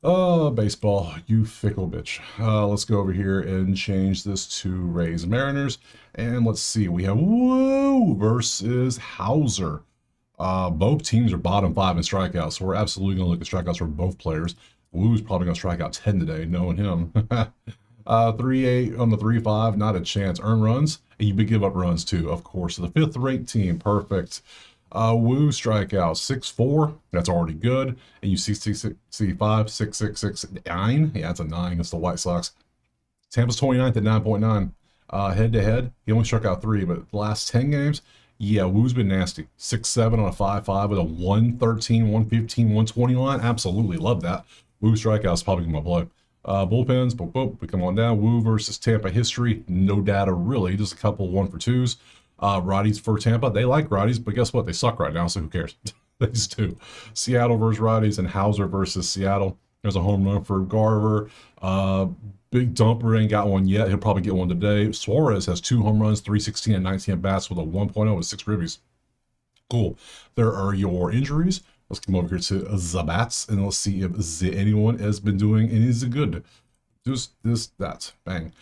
Oh, baseball, you fickle bitch. Let's go over here and change this to Rays Mariners. And let's see, we have Woo versus Hauser. Both teams are bottom 5 in strikeouts, so we're absolutely going to look at strikeouts for both players. Woo's probably going to strike out 10 today, knowing him. 3.8 on the 3.5, not a chance. Earn runs, and you give up runs too, of course. So the 5th ranked team, perfect. Woo strikeout 6.4, that's already good. And you see 5, 6.6, 9. Yeah, that's a 9 against the White Sox. Tampa's 29th at 9.9. Head to head, he only struck out 3, but the last 10 games, yeah, Woo's been nasty. 6.7 on a 5.5 with a 113, 115, 120 line. Absolutely love that. Woo strikeout's probably gonna play. Bullpens, boop, boop, we come on down. Woo versus Tampa history, no data really, just a couple 1 for 2s. Righties for Tampa, they like righties, but guess what? They suck right now, so who cares? They just do. Seattle versus righties and Hauser versus Seattle. There's a home run for Garver. Big Dumper ain't got one yet. He'll probably get one today. Suarez has 2 home runs, 316 and 19 at bats with a 1.0 with 6 ribbies. Cool. There are your injuries. Let's come over here to the bats and let's see if anyone has been doing any is good. Just this, that, bang.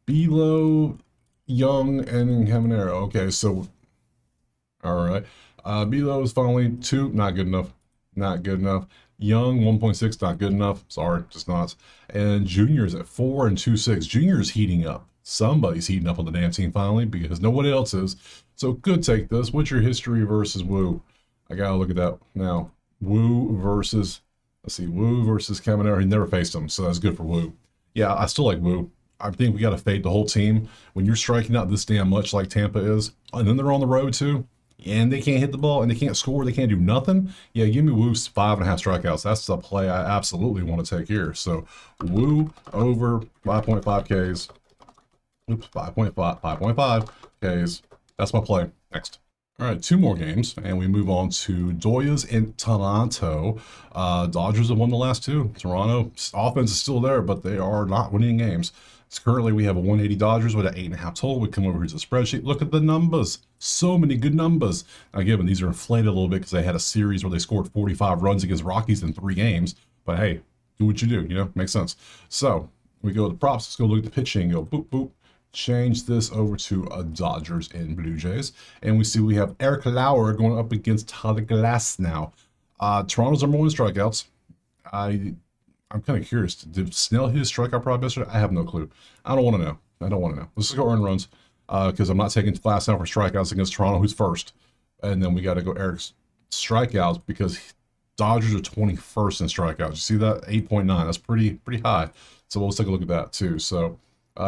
Below. Young and Caminero. Okay, so all right. Below is finally 2, not good enough. Not good enough. Young 1.6, not good enough. Sorry, just not. And Junior's at 4 and 2.6. Junior's heating up. Somebody's heating up on the damn team finally because nobody else is. So could take this. What's your history versus Woo? I gotta look at that now. Woo versus, let's see, Woo versus Caminero. He never faced him, so that's good for Woo. Yeah, I still like Woo. I think we got to fade the whole team. When you're striking out this damn much like Tampa is, and then they're on the road too, and they can't hit the ball, and they can't score, they can't do nothing. Yeah, give me Woo's 5.5 strikeouts. That's the play I absolutely want to take here. So Woo over 5.5 Ks. Oops, 5.5 Ks. That's my play. Next. All right, 2 more games, and we move on to Doyas in Toronto. Dodgers have won the last 2. Toronto offense is still there, but they are not winning games. So currently, we have a 180 Dodgers with an 8.5 total. We come over here to the spreadsheet. Look at the numbers. So many good numbers. Now, given these are inflated a little bit because they had a series where they scored 45 runs against Rockies in 3 games. But hey, do what you do, you know, makes sense. So we go to the props. Let's go look at the pitching. Go boop, boop. Change this over to Dodgers and Blue Jays. And we see we have Eric Lauer going up against Todd Glass now. Toronto's number 1 strikeouts. I'm kind of curious. Did Snell hit his strikeout prop yesterday? I have no clue. I don't want to know. I don't want to know. Let's just go earn runs because I'm not taking Glass now for strikeouts against Toronto, who's first. And then we got to go Eric's strikeouts because Dodgers are 21st in strikeouts. You see that? 8.9. That's pretty high. So let's take a look at that too. So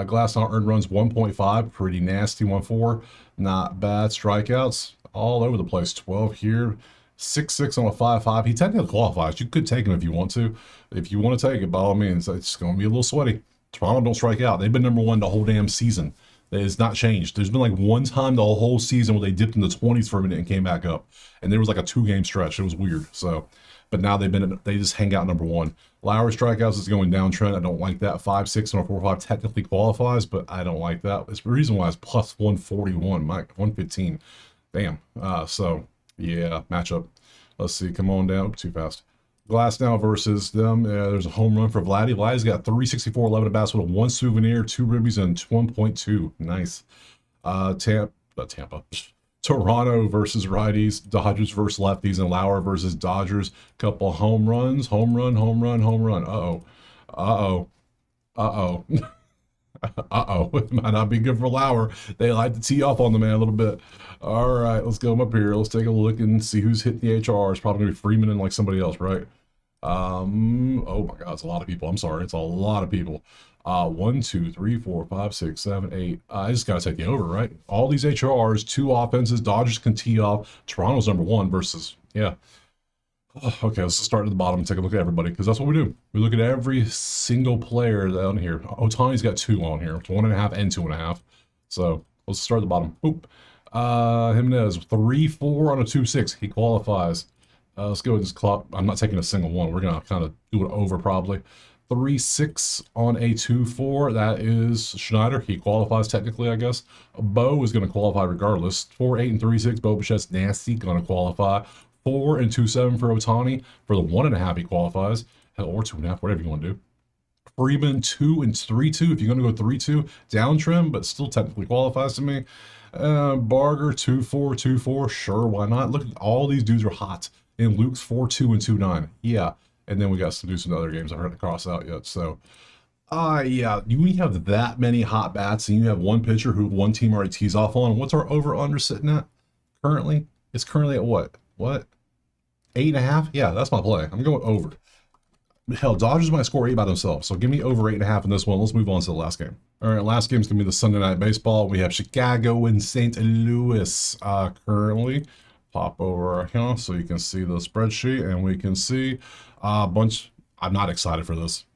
Glass now earned runs 1.5, pretty nasty. 1.4, not bad. Strikeouts all over the place. 12 here. 6.6 on a 5.5. He technically qualifies. You could take him if you want to. If you want to take it, by all means, it's going to be a little sweaty. Toronto don't strike out. They've been number one the whole damn season. It's not changed. There's been like one time the whole season where they dipped in the 20s for a minute and came back up. And there was like a 2-game stretch. It was weird. So, but now they just hang out number one. Lowry strikeouts is going downtrend. I don't like that. 5.6 on a 4.5 technically qualifies, but I don't like that. It's the reason why it's plus 141, Mike, 115. Damn. So yeah, matchup. Let's see. Come on down. Too fast. Glass now versus them. There's a home run for Vladdy. Vladdy's got 364, 11 at bats with a 1 souvenir, 2 ribbies, and 1.2. Nice. Tampa. Toronto versus righties. Dodgers versus lefties. And Lauer versus Dodgers. Couple home runs. Home run. Uh-oh. It might not be good for Lauer. They like to tee off on the man a little bit. All right, let's go up here. Let's take a look and see who's hitting the HR. It's probably going to be Freeman and like somebody else, right? Oh my God, it's a lot of people. I'm sorry, it's a lot of people. 1, 2, 3, 4, 5, 6, 7, 8. I just gotta take the over, right? All these HRs, 2 offenses. Dodgers can tee off. Toronto's number 1 versus Okay, let's start at the bottom and take a look at everybody because that's what we do. We look at every single player down here. Ohtani's got 2 on here, 1.5 and 2.5. So let's start at the bottom. Boop. Jimenez 3.4 on a 2.6. He qualifies. Let's go with this clock. I'm not taking a single one. We're gonna kind of do it over probably. 3.6 on a 2.4. That is Schneider. He qualifies technically, I guess. Bo is going to qualify regardless. 4.8 and 3.6. Bo Bichette's nasty, going to qualify. 4 and 2.7 for Ohtani. For the 1.5, he qualifies. Hell, or 2.5, whatever you want to do. Freeman 2 and 3.2. If you're going to go 3.2, down trim, but still technically qualifies to me. Barger 2.4, 2.4. Sure, why not? Look, all these dudes are hot. And Luke's 4.2 and 2.9. Yeah. And then we got to do some other games I haven't crossed out yet. So, yeah, you have that many hot bats and you have one pitcher who one team already tees off on. What's our over-under sitting at currently? It's currently at what? 8.5? Yeah, that's my play. I'm going over. Hell, Dodgers might score 8 by themselves. So give me over 8.5 in this one. Let's move on to the last game. All right, last game is going to be the Sunday Night Baseball. We have Chicago and St. Louis currently. Pop over here so you can see the spreadsheet and we can see a bunch. I'm not excited for this.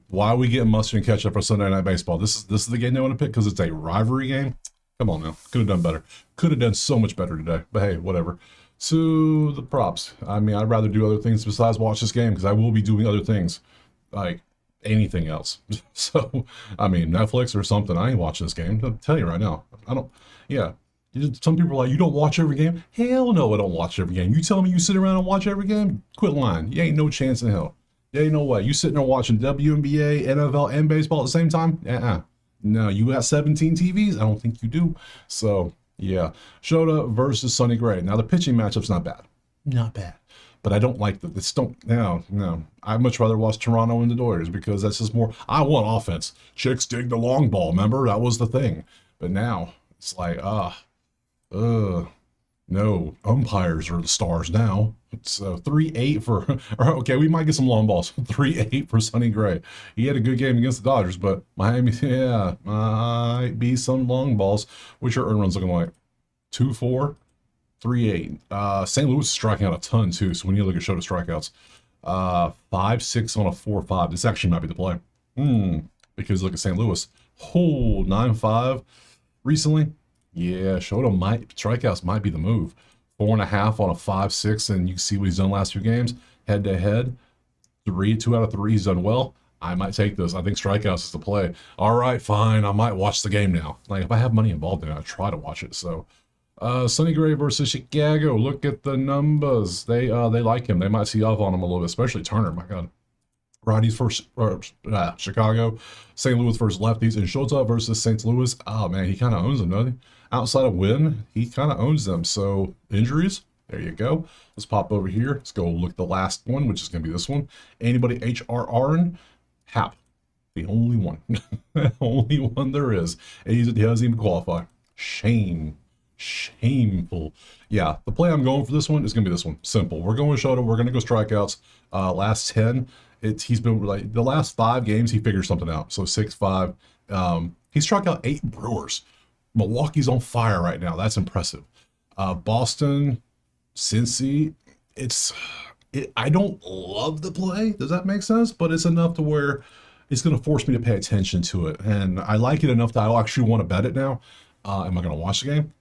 Why are we getting mustard and ketchup for Sunday Night Baseball? This is the game they want to pick because it's a rivalry game. Come on now, could have done better. Could have done so much better today. But hey, whatever. To the props. I mean, I'd rather do other things besides watch this game because I will be doing other things like anything else. So I mean, Netflix or something. I ain't watching this game. I'll tell you right now. I don't. Yeah. Some people are like, you don't watch every game? Hell no, I don't watch every game. You tell me you sit around and watch every game? Quit lying. You ain't no chance in hell. You ain't no way. You sitting there watching WNBA, NFL, and baseball at the same time? No, you got 17 TVs? I don't think you do. So, yeah. Shota versus Sonny Gray. Now, the pitching matchup's not bad. Not bad. But I don't like no. I'd much rather watch Toronto and the Dodgers because that's just more, I want offense. Chicks dig the long ball, remember? That was the thing. But now, it's like, no, umpires are the stars now. It's 3-8 for, okay, we might get some long balls. 3-8 for Sonny Gray. He had a good game against the Dodgers, but Miami, yeah, might be some long balls. What's your earn runs looking like? 2-4, 3-8. St. Louis is striking out a ton too, so when you look at show the strikeouts, 5-6 on a 4-5. This actually might be the play. Because look at St. Louis. 9-5 recently. Yeah, Shota strikeouts might be the move. 4.5 on a 5-6, and you see what he's done last 2 games. Head to head, 2 out of 3, he's done well. I might take this. I think strikeouts is the play. All right, fine. I might watch the game now. Like if I have money involved in it, I try to watch it. So, Sonny Gray versus Chicago. Look at the numbers. They like him. They might see off on him a little bit, especially Turner. My God. Righties first, Chicago. St. Louis versus lefties. And Shota versus St. Louis. Oh, man, he kind of owns them, doesn't he? Outside of win, he kind of owns them. So, injuries, there you go. Let's pop over here. Let's go look at the last one, which is going to be this one. Anybody HRRing? Hap. The only one. The only one there is. And he doesn't even qualify. Shame. Shameful. Yeah, the play I'm going for this one is going to be this one. Simple. We're going Shoto. We're going to go strikeouts. Last 10, he's been like the last 5 games, he figures something out. So 6-5. He struck out 8 Brewers. Milwaukee's on fire right now. That's impressive. Boston, Cincy, I don't love the play. Does that make sense? But it's enough to where it's going to force me to pay attention to it. And I like it enough that I'll actually want to bet it now. Am I going to watch the game?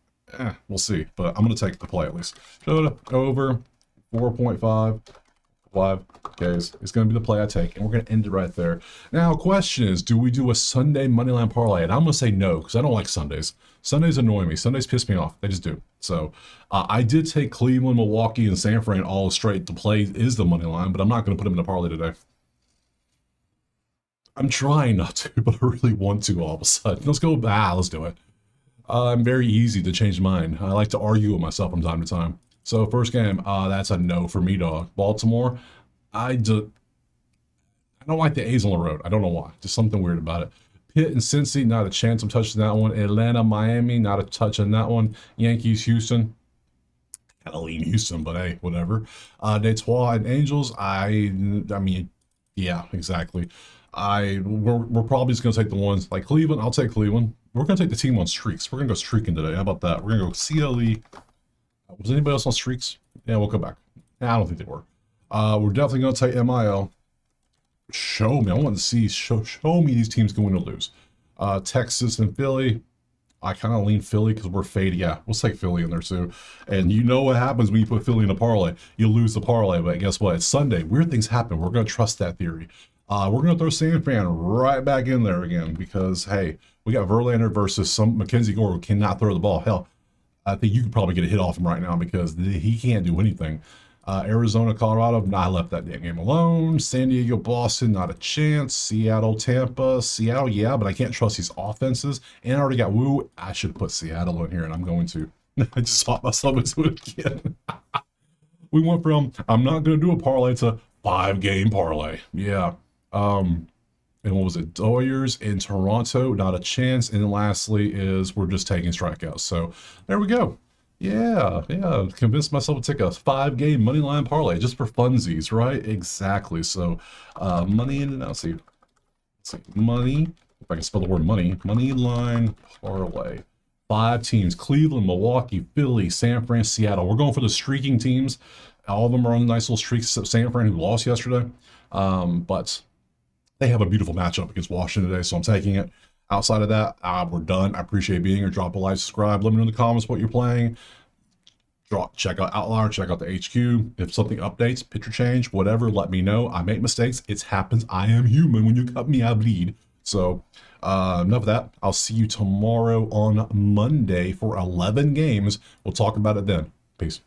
We'll see. But I'm going to take the play at least. Shoto over 4.5. 5Ks. It's going to be the play I take, and we're going to end it right there. Now, question is, do we do a Sunday Moneyline Parlay? And I'm going to say no, because I don't like Sundays. Sundays annoy me. Sundays piss me off. They just do. So I did take Cleveland, Milwaukee, and San Fran all straight. The play is the Moneyline, but I'm not going to put them in a parlay today. I'm trying not to, but I really want to all of a sudden. Let's go. Let's do it. I'm very easy to change mine. I like to argue with myself from time to time. So first game, that's a no for me, dog. Baltimore, I don't like the A's on the road. I don't know why. Just something weird about it. Pitt and Cincy, not a chance I'm touching that one. Atlanta, Miami, not a touch on that one. Yankees, Houston. Kind of lean Houston, but hey, whatever. Detroit and Angels, I mean, yeah, exactly. We're probably just gonna take the ones like Cleveland. I'll take Cleveland. We're gonna take the team on streaks. We're gonna go streaking today. How about that? We're gonna go CLE. Was anybody else on streaks? Yeah, we'll come back. I don't think they were. We're definitely going to take MIL. Show me. I want to see. Show me these teams going to lose. Texas and Philly. I kind of lean Philly because we're faded. Yeah, we'll take Philly in there too. And you know what happens when you put Philly in a parlay? You lose the parlay. But guess what? It's Sunday. Weird things happen. We're going to trust that theory. We're going to throw San Fran right back in there again because, hey, we got Verlander versus some Mackenzie Gore who cannot throw the ball. Hell, I think you could probably get a hit off him right now because he can't do anything. Arizona, Colorado, I left that damn game alone. San Diego, Boston, not a chance. Seattle, Tampa, Seattle, yeah, but I can't trust these offenses. And I already got Woo. I should put Seattle in here, and I'm going to. I just saw myself into it again. We went from, I'm not going to do a parlay to 5-game parlay. Yeah. And what was it? Dodgers in Toronto, not a chance. And then lastly is we're just taking strikeouts. So there we go. Yeah. Convinced myself to take a 5-game Moneyline parlay just for funsies, right? Exactly. So money in and out. Let's see. Money, if I can spell the word money, Moneyline parlay. 5 teams: Cleveland, Milwaukee, Philly, San Fran, Seattle. We're going for the streaking teams. All of them are on nice little streaks, except San Fran, who lost yesterday. But they have a beautiful matchup against Washington today, so I'm taking it. Outside of that, we're done. I appreciate being here. Drop a like, subscribe. Let me know in the comments what you're playing. Check out Outlier. Check out the HQ. If something updates, picture change, whatever, let me know. I make mistakes. It happens. I am human. When you cut me, I bleed. So enough of that. I'll see you tomorrow on Monday for 11 games. We'll talk about it then. Peace.